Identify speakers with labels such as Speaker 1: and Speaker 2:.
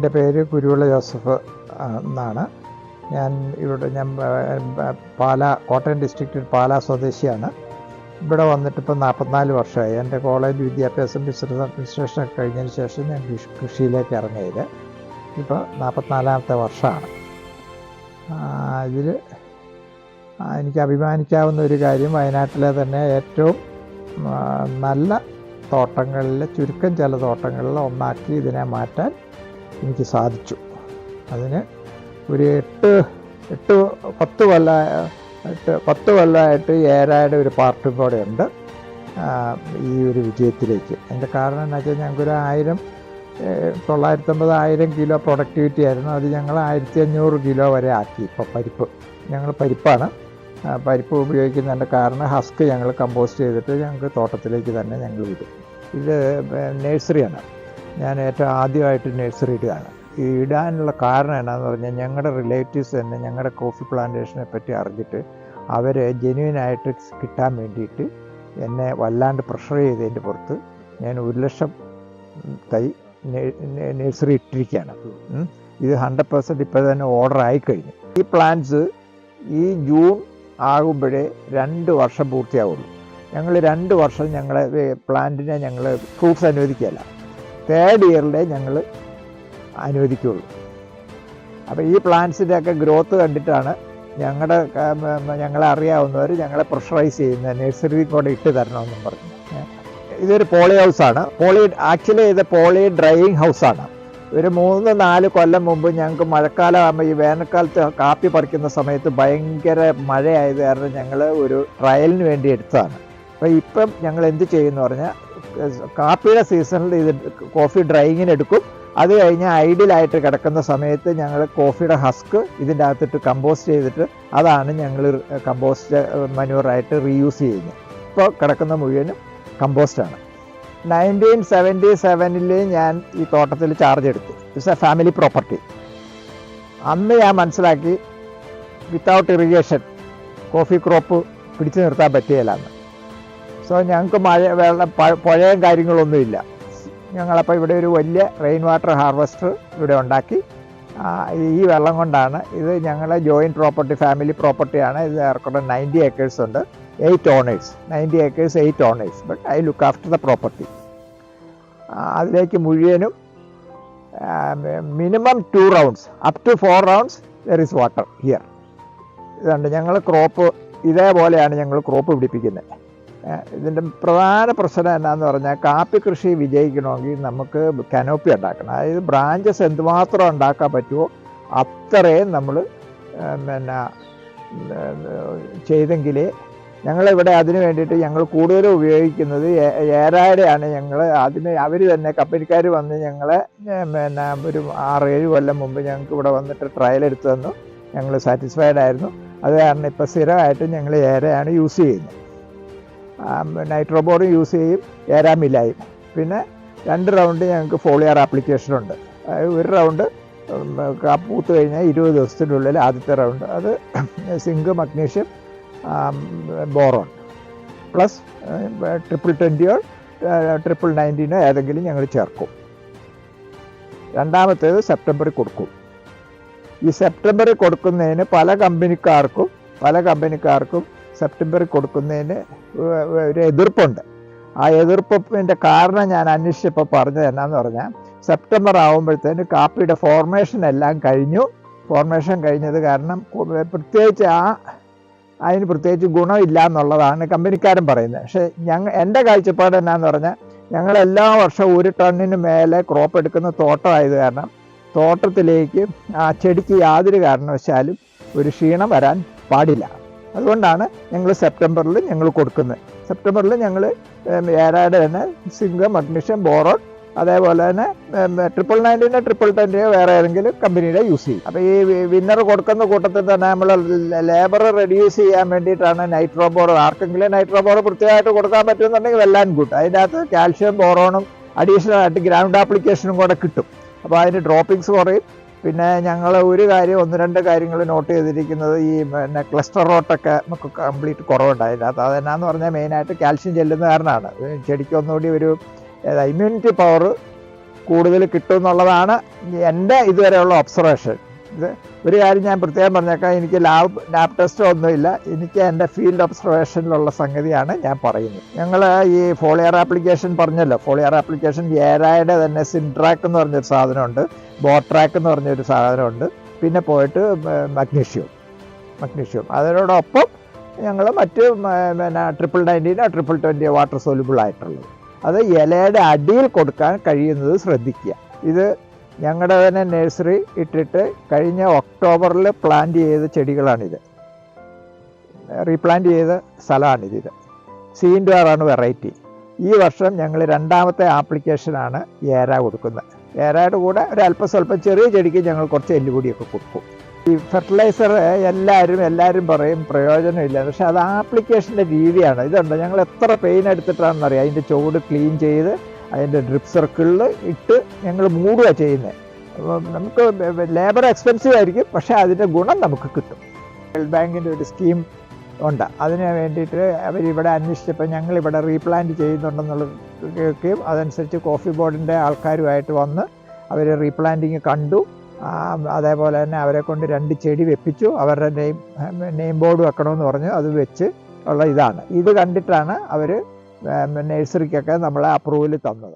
Speaker 1: എൻ്റെ പേര് കുരുവിള ജോസഫ് എന്നാണ്. ഞാൻ കോട്ടയം ഡിസ്ട്രിക്റ്റിൽ പാലാ സ്വദേശിയാണ്. ഇവിടെ വന്നിട്ടിപ്പോൾ 44 വർഷമായി. എൻ്റെ കോളേജ് വിദ്യാഭ്യാസം ബിസിനസ് അഡ്മിനിസ്ട്രേഷനൊക്കെ കഴിഞ്ഞതിന് ശേഷം ഞാൻ കൃഷിയിലേക്ക് ഇറങ്ങിയത്. ഇപ്പോൾ 44ാമത്തെ വർഷമാണ്. ഇതിൽ എനിക്ക് അഭിമാനിക്കാവുന്ന ഒരു കാര്യം, വയനാട്ടിലെ തന്നെ ഏറ്റവും നല്ല തോട്ടങ്ങളിൽ, ചുരുക്കം ചില തോട്ടങ്ങളിൽ ഒന്നാക്കി ഇതിനെ മാറ്റാൻ എനിക്ക് സാധിച്ചു. അതിന് ഒരു 10 കൊല്ലമായിട്ട് ഏരായുടെ ഒരു പാർട്ടും കൂടെ ഉണ്ട് ഈ ഒരു വിജയത്തിലേക്ക്. അതിൻ്റെ കാരണം എന്ന് വെച്ചാൽ ഞങ്ങൾക്കൊരു 950 കിലോ പ്രൊഡക്ടിവിറ്റി ആയിരുന്നു. അത് ഞങ്ങൾ 1500 കിലോ വരെ ആക്കി. ഇപ്പോൾ പരിപ്പാണ് പരിപ്പ് ഉപയോഗിക്കുന്നതിൻ്റെ കാരണം ഹസ്ക് ഞങ്ങൾ കമ്പോസ്റ്റ് ചെയ്തിട്ട് ഞങ്ങൾക്ക് തോട്ടത്തിലേക്ക് തന്നെ ഞങ്ങൾ വിടും. ഇത് നഴ്സറിയാണ്. ഞാൻ ഏറ്റവും ആദ്യമായിട്ട് നഴ്സറി ഇടുകയാണ്. ഈ ഇടാനുള്ള കാരണം എന്താണെന്ന് പറഞ്ഞാൽ, ഞങ്ങളുടെ റിലേറ്റീവ്സ് തന്നെ ഞങ്ങളുടെ കോഫി പ്ലാന്റേഷനെ പറ്റി അറിഞ്ഞിട്ട് അവർ ജെന്യുവനായിട്ട് കിട്ടാൻ വേണ്ടിയിട്ട് എന്നെ വല്ലാണ്ട് പ്രഷർ ചെയ്തതിൻ്റെ പുറത്ത് ഞാൻ 1,00,000 തൈ നഴ്സറി ഇട്ടിരിക്കുകയാണ്. ഇത് 100% ഇപ്പോൾ തന്നെ ഓർഡർ ആയിക്കഴിഞ്ഞു. ഈ പ്ലാന്റ്സ് ഈ ജൂൺ ആകുമ്പോഴേ 2 വർഷം പൂർത്തിയാവുള്ളൂ. ഞങ്ങൾ 2 വർഷം ഞങ്ങളെ പ്ലാന്റിനെ ഞങ്ങൾ ഫ്രൂട്ട്സ് അനുവദിക്കുകയല്ല, 3rd ഇയറിലെ ഞങ്ങൾ അനുവദിക്കുകയുള്ളൂ. അപ്പോൾ ഈ പ്ലാന്റ്സിൻ്റെയൊക്കെ ഗ്രോത്ത് കണ്ടിട്ടാണ് ഞങ്ങളെ അറിയാവുന്നവർ ഞങ്ങളെ പ്രഷറൈസ് ചെയ്യുന്ന നഴ്സറി കൂടെ ഇട്ട് തരണമെന്നും പറഞ്ഞു. ഇതൊരു പോളി ഹൗസാണ്. ആക്ച്വലി ഇത് പോളി ഡ്രൈയിങ് ഹൗസാണ്. ഒരു 3-4 കൊല്ലം മുമ്പ് ഞങ്ങൾക്ക് മഴക്കാലം ആകുമ്പോൾ, ഈ വേനൽക്കാലത്ത് കാപ്പി പറിക്കുന്ന സമയത്ത് ഭയങ്കര മഴയായത് കാരണം ഞങ്ങൾ ഒരു ട്രയലിന് വേണ്ടി എടുത്തതാണ്. അപ്പോൾ ഇപ്പം ഞങ്ങൾ എന്ത് ചെയ്യുമെന്ന് പറഞ്ഞാൽ, കാപ്പിയുടെ സീസണിൽ ഇത് കോഫി ഡ്രൈയിങ്ങിന് എടുക്കും. അത് കഴിഞ്ഞ് ഐഡിയലായിട്ട് കിടക്കുന്ന സമയത്ത് ഞങ്ങൾ കോഫിയുടെ ഹസ്ക് ഇതിൻ്റെ അകത്തിട്ട് കമ്പോസ്റ്റ് ചെയ്തിട്ട് അതാണ് ഞങ്ങൾ കമ്പോസ്റ്റ് മനുവറായിട്ട് റീയൂസ് ചെയ്യുന്നത്. ഇപ്പോൾ കിടക്കുന്ന മുഴുവനും കമ്പോസ്റ്റാണ്. 1977 ഞാൻ ഈ തോട്ടത്തിൽ ചാർജ് എടുത്തു. It's A family property. അന്ന് ഞാൻ മനസ്സിലാക്കി, വിത്തൗട്ട് ഇറിഗേഷൻ കോഫി ക്രോപ്പ് പിടിച്ചു നിർത്താൻ പറ്റുകയില്ലെന്ന്. സോ ഞങ്ങൾക്ക് പുഴയും കാര്യങ്ങളൊന്നുമില്ല. ഞങ്ങളപ്പോൾ ഇവിടെ ഒരു വലിയ റെയിൻ വാട്ടർ ഹാർവസ്റ്റർ ഇവിടെ ഉണ്ടാക്കി. ഈ വെള്ളം കൊണ്ടാണ് ഇത് ഞങ്ങളെ ജോയിൻറ്റ് പ്രോപ്പർട്ടി, ഫാമിലി പ്രോപ്പർട്ടിയാണ്. ഇത് ഏറെക്കുറെ 90 acres ഉണ്ട്. 8 owners, 90 acres, 8 owners, but I look after the property. അതിലേക്ക് മുഴുവനും minimum 2 rounds, up to 4 rounds there is water here. ഇതുണ്ട്. ഞങ്ങൾ ക്രോപ്പ് ഇതേപോലെയാണ് ഞങ്ങൾ ക്രോപ്പ് പിടിപ്പിക്കുന്നത്. ഇതിൻ്റെ പ്രധാന പ്രശ്നം എന്നാന്ന് പറഞ്ഞാൽ, കാപ്പി കൃഷി വിജയിക്കണമെങ്കിൽ നമുക്ക് കനോപ്പി ഉണ്ടാക്കണം. അതായത് ബ്രാഞ്ചസ് എന്തുമാത്രം ഉണ്ടാക്കാൻ പറ്റുമോ അത്രയും നമ്മൾ ചെയ്തെങ്കിലേ. ഞങ്ങളിവിടെ അതിന് വേണ്ടിയിട്ട് ഞങ്ങൾ കൂടുതലും ഉപയോഗിക്കുന്നത് ഏരായുടെയാണ്. അവർ തന്നെ കമ്പനിക്കാർ വന്ന് ഞങ്ങളെ ഒരു 6-7 കൊല്ലം മുമ്പ് ഞങ്ങൾക്ക് ഇവിടെ വന്നിട്ട് ട്രയൽ എടുത്തു തന്നു. ഞങ്ങൾ സാറ്റിസ്ഫൈഡ് ആയിരുന്നു. അത് കാരണം ഇപ്പോൾ സ്ഥിരമായിട്ട് ഞങ്ങൾ ഏരയാണ് യൂസ് ചെയ്യുന്നത്. നൈട്രോബോർഡും യൂസ് ചെയ്യും, ഏരാമില്ലായും. പിന്നെ 2 റൗണ്ട് ഞങ്ങൾക്ക് ഫോളിയർ ആപ്ലിക്കേഷനുണ്ട്. ഒരു റൗണ്ട് പൂത്ത് കഴിഞ്ഞാൽ 20 ദിവസത്തിനുള്ളിൽ ആദ്യത്തെ റൗണ്ട് അത് സിങ്ക്, മഗ്നീഷ്യം, ബോറോൺ പ്ലസ് 2020 19 ഏതെങ്കിലും ഞങ്ങൾ ചേർക്കും. രണ്ടാമത്തേത് സെപ്റ്റംബറിൽ കൊടുക്കും. ഈ സെപ്റ്റംബറിൽ കൊടുക്കുന്നതിന് പല കമ്പനിക്കാർക്കും സെപ്റ്റംബറിൽ കൊടുക്കുന്നതിന് ഒരു എതിർപ്പുണ്ട്. ആ എതിർപ്പിൻ്റെ കാരണം ഞാൻ അന്വേഷിച്ചപ്പോൾ പറഞ്ഞത് എന്നാന്ന് പറഞ്ഞാൽ, സെപ്റ്റംബർ ആകുമ്പോഴത്തേന് കാപ്പിയുടെ ഫോർമേഷൻ എല്ലാം കഴിഞ്ഞു. ഫോർമേഷൻ കഴിഞ്ഞത് കാരണം പ്രത്യേകിച്ച് അതിന് പ്രത്യേകിച്ച് ഗുണമില്ല എന്നുള്ളതാണ് കമ്പനിക്കാരൻ പറയുന്നത്. പക്ഷേ എൻ്റെ കാഴ്ചപ്പാട് എന്നാന്ന് പറഞ്ഞാൽ, ഞങ്ങൾ എല്ലാ വർഷവും 1 ടണ്ണിന് മേലെ ക്രോപ്പ് എടുക്കുന്ന തോട്ടമായത് കാരണം തോട്ടത്തിലേക്ക് ആ ചെടിക്ക് യാതൊരു കാരണവശാലും ഒരു ക്ഷീണം വരാൻ പാടില്ല. അതുകൊണ്ടാണ് ഞങ്ങൾ സെപ്റ്റംബറിൽ ഞങ്ങൾ കൊടുക്കുന്നത്. സെപ്റ്റംബറിൽ ഞങ്ങൾ ഏരായുടെ തന്നെ സിങ്ക്, മഗ്നീഷ്യം, ബോറോൺ, അതേപോലെ തന്നെ 999 910 വേറെ ഏതെങ്കിലും കമ്പനിയുടെ യൂസ് ചെയ്യും. അപ്പോൾ ഈ വിന്നർ കൊടുക്കുന്ന കൂട്ടത്തിൽ തന്നെ നമ്മൾ ലേബർ റെഡ്യൂസ് ചെയ്യാൻ വേണ്ടിയിട്ടാണ് നൈട്രോബോർഡ്. ആർക്കെങ്കിലും നൈട്രോബോർഡ് പ്രത്യേകമായിട്ട് കൊടുക്കാൻ പറ്റുമെന്നുണ്ടെങ്കിൽ വെല്ലാൻ കൂട്ടും. അതിൻ്റെ അകത്ത് കാൽഷ്യം, ബോറോണും അഡീഷണൽ ആയിട്ട് ഗ്രൗണ്ട് ആപ്ലിക്കേഷനും കൂടെ കിട്ടും. അപ്പോൾ അതിന് ഡ്രോപ്പിങ്സ് കുറയും. പിന്നെ ഞങ്ങൾ 1-2 കാര്യങ്ങൾ നോട്ട് ചെയ്തിരിക്കുന്നത്, ഈ ക്ലസ്റ്റർ റോട്ടൊക്കെ നമുക്ക് കംപ്ലീറ്റ് കുറവുണ്ട് അതിനകത്ത്. അതെന്നാന്ന് പറഞ്ഞാൽ മെയിനായിട്ട് കാൽഷ്യം ചെല്ലുന്ന കാരണമാണ്. ചെടിക്ക് ഒന്നുകൂടി ഒരു ഇമ്മ്യൂണിറ്റി പവർ കൂടുതൽ കിട്ടും എന്നുള്ളതാണ് എൻ്റെ ഇതുവരെയുള്ള ഒബ്സർവേഷൻ. ഇത് ഒരു കാര്യം ഞാൻ പ്രത്യേകം പറഞ്ഞേക്കാം, എനിക്ക് ലാബ് ടെസ്റ്റോ ഒന്നുമില്ല, എനിക്ക് എൻ്റെ ഫീൽഡ് ഒബ്സർവേഷനിലുള്ള സംഗതിയാണ് ഞാൻ പറയുന്നത്. ഞങ്ങൾ ഈ ഫോളിയർ ആപ്ലിക്കേഷൻ പറഞ്ഞല്ലോ, ഫോളിയർ ആപ്ലിക്കേഷൻ ഏരായുടെ തന്നെ സിൻട്രാക്ക് എന്ന് പറഞ്ഞൊരു സാധനമുണ്ട്, ബോട്രാക്ക് എന്ന് പറഞ്ഞൊരു സാധനമുണ്ട്, പിന്നെ പോയിട്ട് മഗ്നീഷ്യം അതിനോടൊപ്പം ഞങ്ങൾ മറ്റ് പിന്നെ 1919 2020 വാട്ടർ സോലുബിൾ ആയിട്ടുള്ളത് അത് ഇലയുടെ അടിയിൽ കൊടുക്കാൻ കഴിയുന്നത് ശ്രദ്ധിക്കുക. ഇത് ഞങ്ങളുടെ തന്നെ നഴ്സറി ഇട്ടിട്ട് കഴിഞ്ഞ ഒക്ടോബറിൽ പ്ലാന്റ് ചെയ്ത ചെടികളാണിത്, റീപ്ലാന്റ് ചെയ്ത സ്ഥലമാണിത്. C*R variety. ഈ വർഷം ഞങ്ങൾ രണ്ടാമത്തെ ആപ്ലിക്കേഷനാണ് ഏര കൊടുക്കുന്നത്. ഏരയുടെ കൂടെ ഒരു അല്പം സ്വല്പം ചെറിയ ചെടിക്ക് ഞങ്ങൾ കുറച്ച് എല്ലുപൊടിയൊക്കെ കൊടുക്കും. ഈ ഫെർട്ടിലൈസർ എല്ലാവരും പറയും പ്രയോജനമില്ല, പക്ഷെ അത് ആപ്ലിക്കേഷൻ്റെ രീതിയാണ്. ഇതുണ്ട്, ഞങ്ങൾ എത്ര പെയിൻ എടുത്തിട്ടാണെന്നറിയാം അതിൻ്റെ ചുവട് ക്ലീൻ ചെയ്ത് അതിൻ്റെ ഡ്രിപ്പ് സർക്കിളിൽ ഇട്ട് ഞങ്ങൾ മൂടുക ചെയ്യുന്നത്. നമുക്ക് ലേബർ എക്സ്പെൻസീവ് ആയിരിക്കും, പക്ഷേ അതിൻ്റെ ഗുണം നമുക്ക് കിട്ടും. വേൾഡ് ബാങ്കിൻ്റെ ഒരു സ്കീം ഉണ്ട്, അതിന് വേണ്ടിയിട്ട് അവരിവിടെ അന്വേഷിച്ചപ്പോൾ ഞങ്ങളിവിടെ റീപ്ലാന്റ് ചെയ്യുന്നുണ്ടെന്നുള്ളത് കേൾക്കുകയും അതനുസരിച്ച് കോഫി ബോർഡിൻ്റെ ആൾക്കാരുമായിട്ട് വന്ന് അവർ റീപ്ലാന്റിങ് കണ്ടു. അതേപോലെ തന്നെ അവരെ കൊണ്ട് 2 ചെടി വെപ്പിച്ചു. അവരുടെ നെയിം ബോർഡ് വെക്കണമെന്ന് പറഞ്ഞു, അത് വെച്ച് ഉള്ള ഇതാണ്. ഇത് കണ്ടിട്ടാണ് അവർ നഴ്സറിക്കൊക്കെ നമ്മളെ അപ്രൂവൽ തന്നത്.